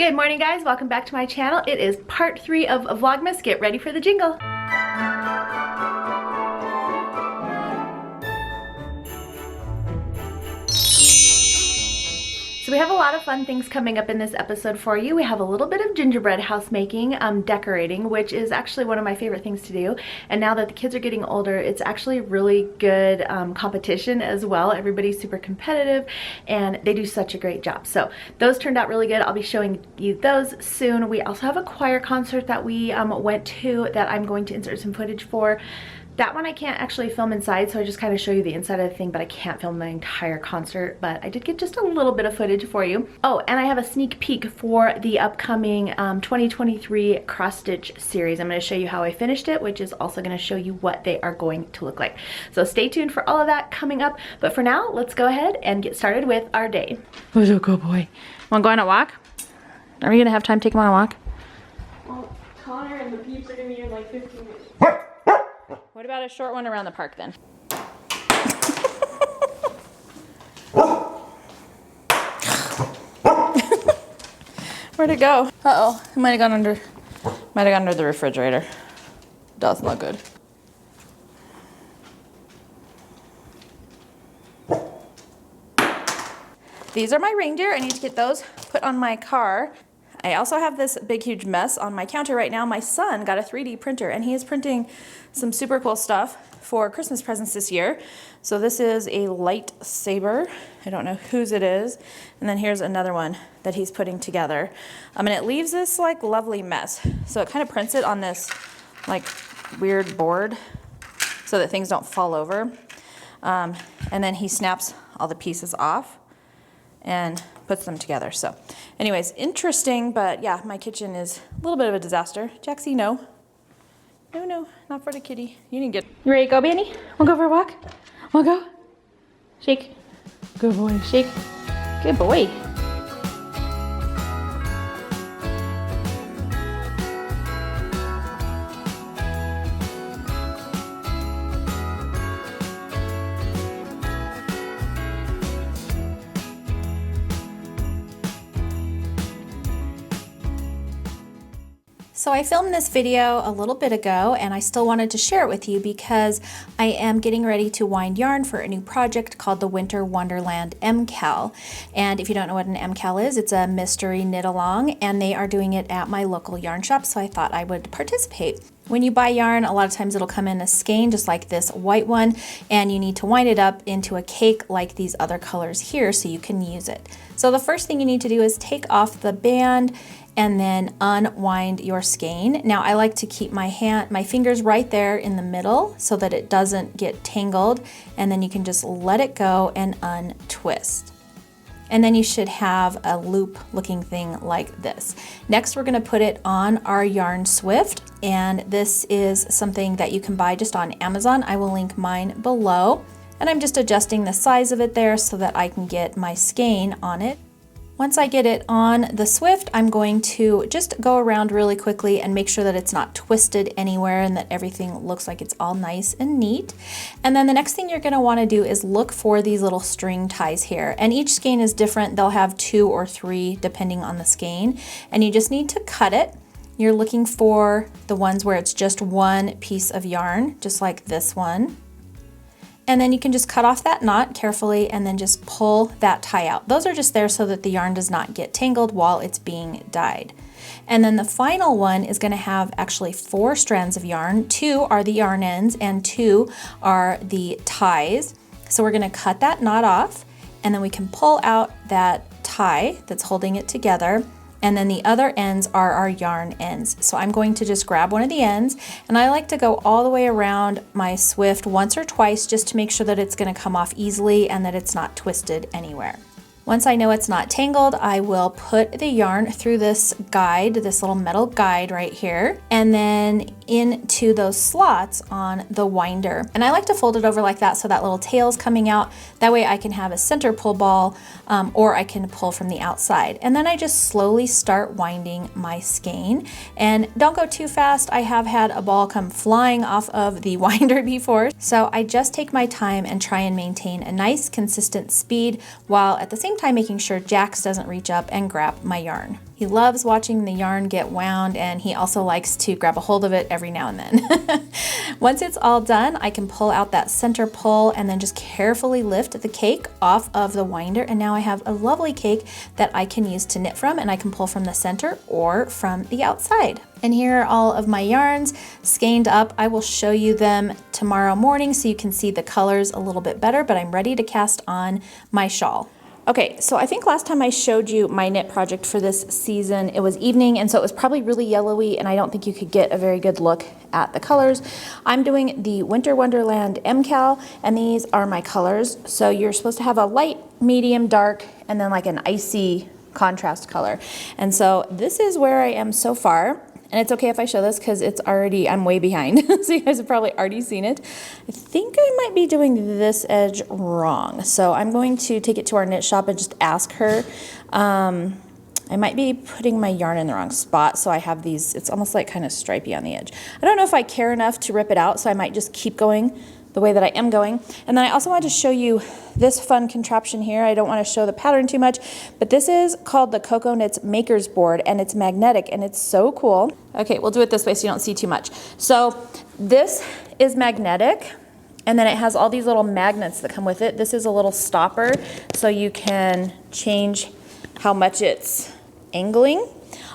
Good morning, guys. Welcome back to my channel. It is part 3 of Vlogmas. Get ready for the jingle. So we have a lot of fun things coming up in this episode for you. We have a little bit of gingerbread house making, decorating, which is actually one of my favorite things to do. And now that the kids are getting older, it's actually really good competition as well. Everybody's super competitive and they do such a great job. So those turned out really good. I'll be showing you those soon. We also have a choir concert that we went to that I'm going to insert some footage for. That one I can't actually film inside, so I just kind of show you the inside of the thing, but I can't film the entire concert, but I did get just a little bit of footage for you. Oh, and I have a sneak peek for the upcoming 2023 cross-stitch series. I'm going to show you how I finished it, which is also going to show you what they are going to look like. So stay tuned for all of that coming up, but for now, let's go ahead and get started with our day. Who's a good boy? Want to go on a walk? Are we going to have time to take him on a walk? Well, Connor and the peeps are going to be in like 15 minutes. What about a short one around the park then? Where'd it go? Uh-oh, it might have gone under the refrigerator. Doesn't look good. These are my reindeer. I need to get those put on my car. I also have this big huge mess on my counter right now. My son got a 3D printer and he is printing some super cool stuff for Christmas presents this year. So this is a lightsaber. I don't know whose it is. And then here's another one that he's putting together. And it leaves this like lovely mess. So it kind of prints it on this like weird board so that things don't fall over. And then he snaps all the pieces off and puts them together. So anyways, interesting, but yeah, my kitchen is a little bit of a disaster. Jaxie, no. No, not for the kitty. You didn't get... You ready to go, Benny? Wanna go for a walk? Wanna go? Shake. Good boy, shake. Good boy. So I filmed this video a little bit ago and I still wanted to share it with you because I am getting ready to wind yarn for a new project called the Winter Wonderland MCAL. And if you don't know what an MCAL is, it's a mystery knit along and they are doing it at my local yarn shop, so I thought I would participate. When you buy yarn, a lot of times it'll come in a skein just like this white one, and you need to wind it up into a cake like these other colors here so you can use it. So the first thing you need to do is take off the band and then unwind your skein. Now I like to keep my fingers right there in the middle so that it doesn't get tangled, and then you can just let it go and untwist. And then you should have a loop looking thing like this. Next, we're gonna put it on our yarn Swift, and this is something that you can buy just on Amazon. I will link mine below. And I'm just adjusting the size of it there so that I can get my skein on it. Once I get it on the Swift, I'm going to just go around really quickly and make sure that it's not twisted anywhere and that everything looks like it's all nice and neat. And then the next thing you're going to want to do is look for these little string ties here. And each skein is different. They'll have 2 or 3 depending on the skein. And you just need to cut it. You're looking for the ones where it's just one piece of yarn, just like this one. And then you can just cut off that knot carefully and then just pull that tie out. Those are just there so that the yarn does not get tangled while it's being dyed. And then the final one is going to have actually 4 strands of yarn. 2 are the yarn ends and 2 are the ties. So we're going to cut that knot off and then we can pull out that tie that's holding it together. And then the other ends are our yarn ends. So I'm going to just grab one of the ends, and I like to go all the way around my Swift once or twice just to make sure that it's going to come off easily and that it's not twisted anywhere. Once I know it's not tangled, I will put the yarn through this guide, this little metal guide right here, and then into those slots on the winder. And I like to fold it over like that so that little tail's coming out. That way I can have a center pull ball or I can pull from the outside. And then I just slowly start winding my skein. And don't go too fast. I have had a ball come flying off of the winder before. So I just take my time and try and maintain a nice consistent speed while at the same time making sure Jax doesn't reach up and grab my yarn. He loves watching the yarn get wound, and he also likes to grab a hold of it every now and then. Once it's all done, I can pull out that center pull and then just carefully lift the cake off of the winder, and now I have a lovely cake that I can use to knit from, and I can pull from the center or from the outside. And here are all of my yarns skeined up. I will show you them tomorrow morning so you can see the colors a little bit better, but I'm ready to cast on my shawl. Okay, so I think last time I showed you my knit project for this season, it was evening, and so it was probably really yellowy, and I don't think you could get a very good look at the colors. I'm doing the Winter Wonderland MCal, and these are my colors. So you're supposed to have a light, medium, dark, and then like an icy contrast color. And so this is where I am so far. And it's okay if I show this because it's already, I'm way behind. So you guys have probably already seen it. I think I might be doing this edge wrong. So I'm going to take it to our knit shop and just ask her. I might be putting my yarn in the wrong spot. So I have these, it's almost like kind of stripey on the edge. I don't know if I care enough to rip it out, so I might just keep going the way that I am going. And then I also wanted to show you this fun contraption here. I don't want to show the pattern too much, but this is called the Coco Knits Maker's Board, and it's magnetic, and it's so cool. Okay, we'll do it this way so you don't see too much. So this is magnetic, and then it has all these little magnets that come with it. This is a little stopper, so you can change how much it's angling.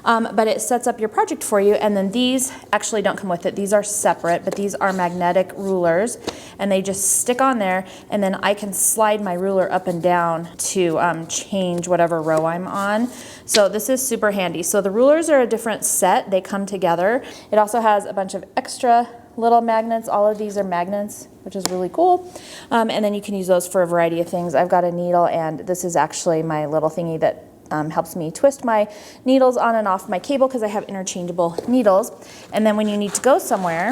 But it sets up your project for you, and then these actually don't come with it. These are separate, but these are magnetic rulers, and they just stick on there, and then I can slide my ruler up and down to change whatever row I'm on. So this is super handy. So the rulers are a different set. They come together. It also has a bunch of extra little magnets. All of these are magnets, which is really cool. And then you can use those for a variety of things. I've got a needle, and this is actually my little thingy that helps me twist my needles on and off my cable because I have interchangeable needles. And then when you need to go somewhere,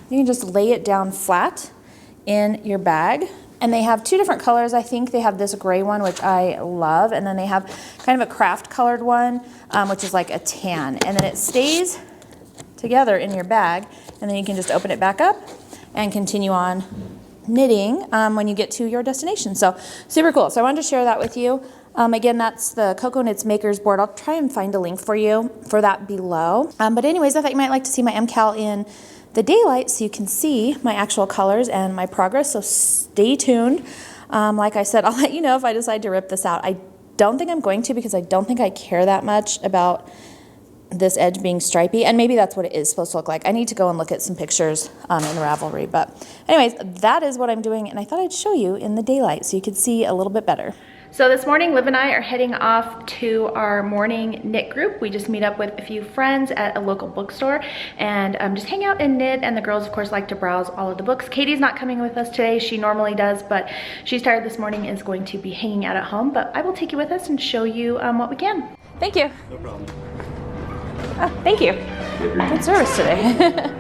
you can just lay it down flat in your bag. And they have two different colors. I think they have this gray one, which I love, and then they have kind of a craft colored one, which is like a tan. And then it stays together in your bag, and then you can just open it back up and continue on knitting when you get to your destination. So super cool. So I wanted to share that with you. Again, that's the Coco Knits Maker's Board. I'll try and find a link for you for that below. But anyways, I thought you might like to see my MCal in the daylight so you can see my actual colors and my progress. So stay tuned. Like I said, I'll let you know if I decide to rip this out. I don't think I'm going to because I don't think I care that much about this edge being stripy, and maybe that's what it is supposed to look like. I need to go and look at some pictures in Ravelry. But anyways, that is what I'm doing, and I thought I'd show you in the daylight so you could see a little bit better. So this morning, Liv and I are heading off to our morning knit group. We just meet up with a few friends at a local bookstore and just hang out and knit. And the girls, of course, like to browse all of the books. Katie's not coming with us today. She normally does, but she's tired this morning and is going to be hanging out at home. But I will take you with us and show you what we can. Thank you. No problem. Oh, thank you. Good service today.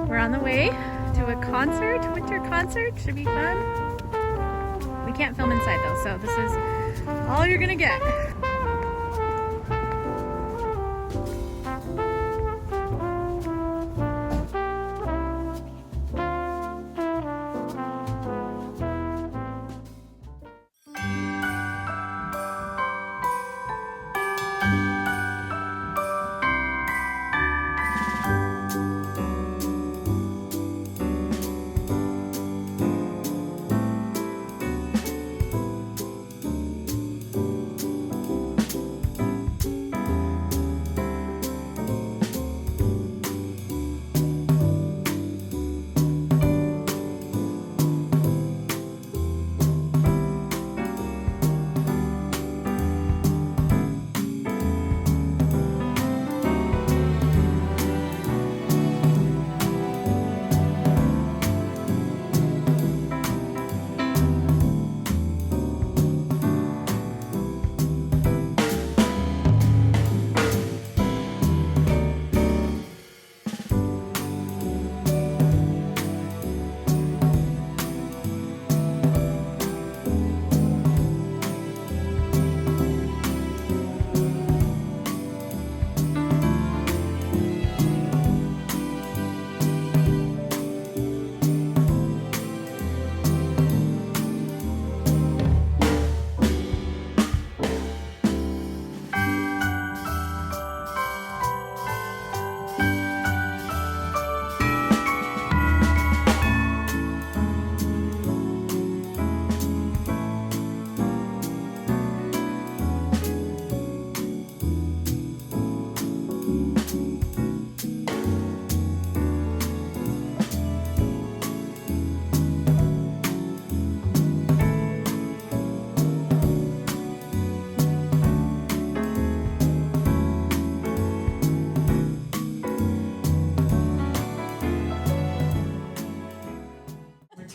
We're on the way to a concert, winter concert. Should be fun. We can't film inside though, so this is all you're gonna get.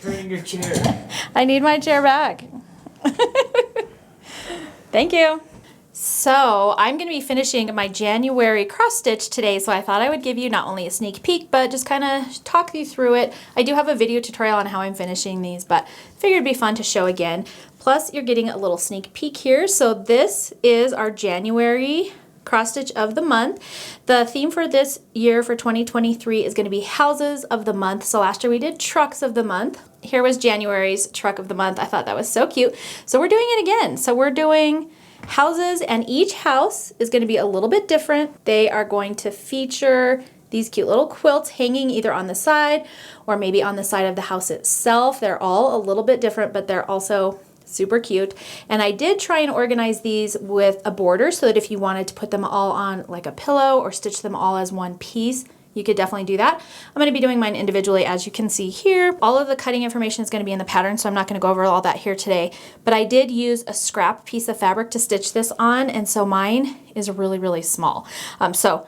turning your chair. I need my chair back. Thank you. So I'm going to be finishing my January cross stitch today, so I thought I would give you not only a sneak peek, but just kind of talk you through it. I do have a video tutorial on how I'm finishing these, but figured it'd be fun to show again. Plus, you're getting a little sneak peek here. So this is our January cross stitch of the month. The theme for this year for 2023 is going to be houses of the month. So last year we did trucks of the month. Here was January's truck of the month. I thought that was so cute. So we're doing it again. So we're doing houses, and each house is going to be a little bit different. They are going to feature these cute little quilts hanging either on the side or maybe on the side of the house itself. They're all a little bit different, but they're also super cute. And I did try and organize these with a border so that if you wanted to put them all on like a pillow or stitch them all as one piece, you could definitely do that. I'm going to be doing mine individually, as you can see here. All of the cutting information is going to be in the pattern, so I'm not going to go over all that here today. But I did use a scrap piece of fabric to stitch this on, and so mine is really, really small. So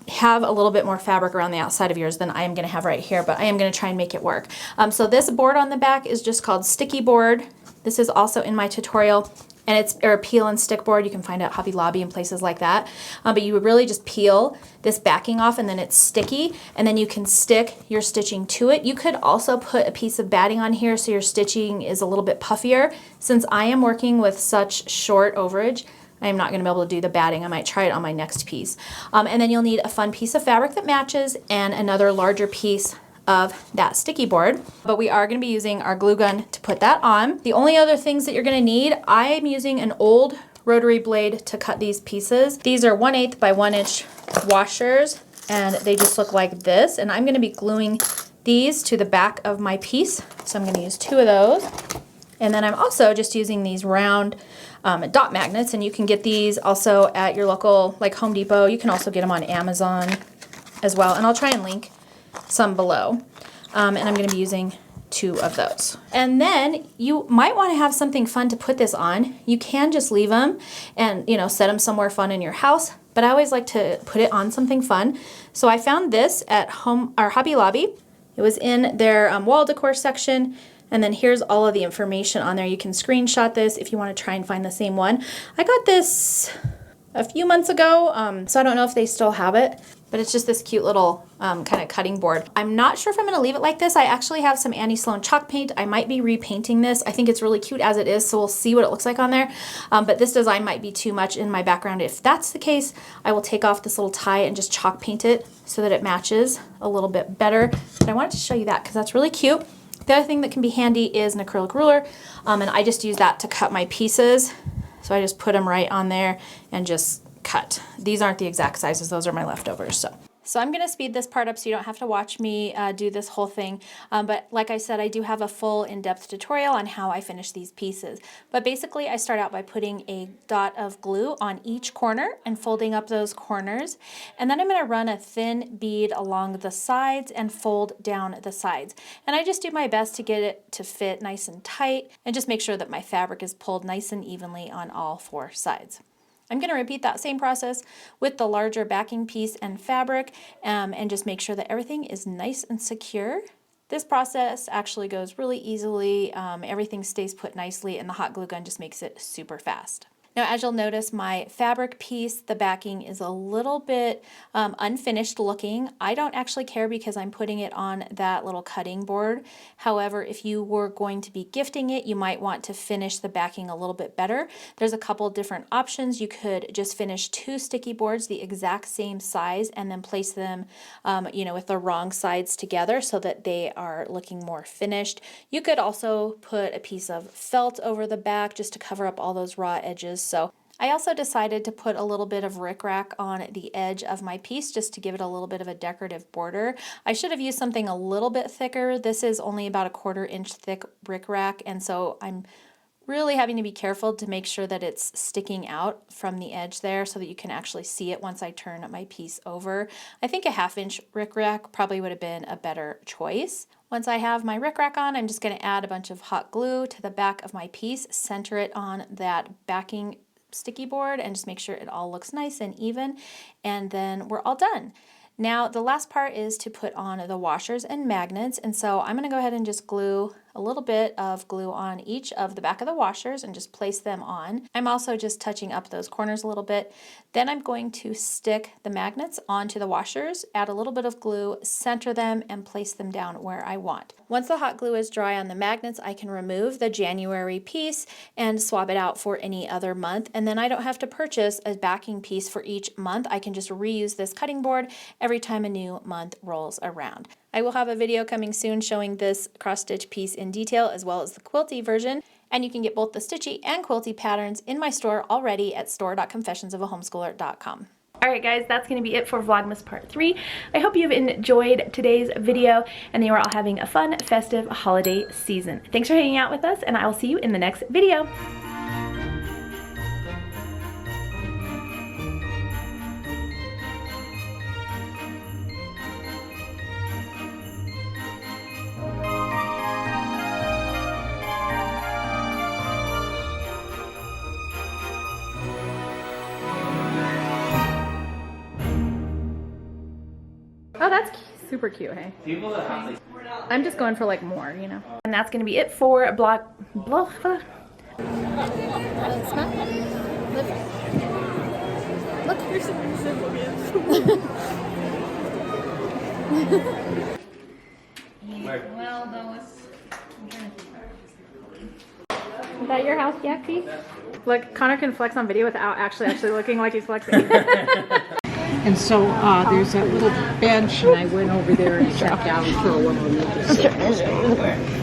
have a little bit more fabric around the outside of yours than I am going to have right here, but I am going to try and make it work. So this board on the back is just called Sticky Board. This is also in my tutorial, and it's a peel and stick board. You can find it at Hobby Lobby and places like that. But you would really just peel this backing off, and then it's sticky, and then you can stick your stitching to it. You could also put a piece of batting on here so your stitching is a little bit puffier. Since I am working with such short overage, I am not going to be able to do the batting. I might try it on my next piece. And then you'll need a fun piece of fabric that matches and another larger piece of that sticky board, but we are going to be using our glue gun to put that on. The only other things that you're going to need, I am using an old rotary blade to cut these pieces. These are 1/8 by 1 inch washers, and they just look like this, and I'm going to be gluing these to the back of my piece, so I'm going to use 2 of those. And then I'm also just using these round dot magnets, and you can get these also at your local like Home Depot. You can also get them on Amazon as well, and I'll try and link some below. And I'm going to be using 2 of those. And then you might want to have something fun to put this on. You can just leave them and, you know, set them somewhere fun in your house, but I always like to put it on something fun. So I found this at Hobby Lobby. It was in their wall decor section. And then here's all of the information on there. You can screenshot this if you want to try and find the same one. I got this a few months ago, so I don't know if they still have it, but it's just this cute little kind of cutting board. I'm not sure if I'm going to leave it like this. I actually have some Annie Sloan chalk paint. I might be repainting this. I think it's really cute as it is, so we'll see what it looks like on there. But this design might be too much in my background. If that's the case, I will take off this little tie and just chalk paint it so that it matches a little bit better. But I wanted to show you that because that's really cute. The other thing that can be handy is an acrylic ruler, and I just use that to cut my pieces. So I just put them right on there and just cut. These aren't the exact sizes, those are my leftovers. So I'm going to speed this part up so you don't have to watch me do this whole thing. But like I said, I do have a full in-depth tutorial on how I finish these pieces. But basically I start out by putting a dot of glue on each corner and folding up those corners. And then I'm going to run a thin bead along the sides and fold down the sides. And I just do my best to get it to fit nice and tight and just make sure that my fabric is pulled nice and evenly on all 4 sides. I'm going to repeat that same process with the larger backing piece and fabric, and just make sure that everything is nice and secure. This process actually goes really easily. Everything stays put nicely, and the hot glue gun just makes it super fast. Now, as you'll notice, my fabric piece, the backing is a little bit unfinished looking. I don't actually care because I'm putting it on that little cutting board. However, if you were going to be gifting it, you might want to finish the backing a little bit better. There's a couple different options. You could just finish 2 sticky boards the exact same size and then place them, with the wrong sides together so that they are looking more finished. You could also put a piece of felt over the back just to cover up all those raw edges. So I also decided to put a little bit of rickrack on the edge of my piece just to give it a little bit of a decorative border. I should have used something a little bit thicker. This is only about a 1/4 inch thick rickrack, and so I'm really having to be careful to make sure that it's sticking out from the edge there so that you can actually see it once I turn my piece over. I think a 1/2 inch rickrack probably would have been a better choice. Once I have my rickrack on, I'm just going to add a bunch of hot glue to the back of my piece, center it on that backing sticky board, and just make sure it all looks nice and even, and then we're all done. Now the last part is to put on the washers and magnets, and so I'm going to go ahead and just glue a little bit of glue on each of the back of the washers and just place them on. I'm also just touching up those corners a little bit. Then I'm going to stick the magnets onto the washers, add a little bit of glue, center them, and place them down where I want. Once the hot glue is dry on the magnets, I can remove the January piece and swap it out for any other month. And then I don't have to purchase a backing piece for each month. I can just reuse this cutting board every time a new month rolls around. I will have a video coming soon showing this cross-stitch piece in detail, as well as the quilty version. And you can get both the stitchy and quilty patterns in my store already at store.confessionsofahomeschooler.com. Alright guys, that's going to be it for Vlogmas Part 3. I hope you've enjoyed today's video and that you are all having a fun, festive holiday season. Thanks for hanging out with us, and I will see you in the next video. Oh, that's super cute, hey? I'm just going for like more, you know? And that's gonna be it for Look, You're super simple, well, though, is that your house, Jackie? Look, Connor can flex on video without actually looking like he's flexing. And so there's that little bench, and I went over there and sat down for a while.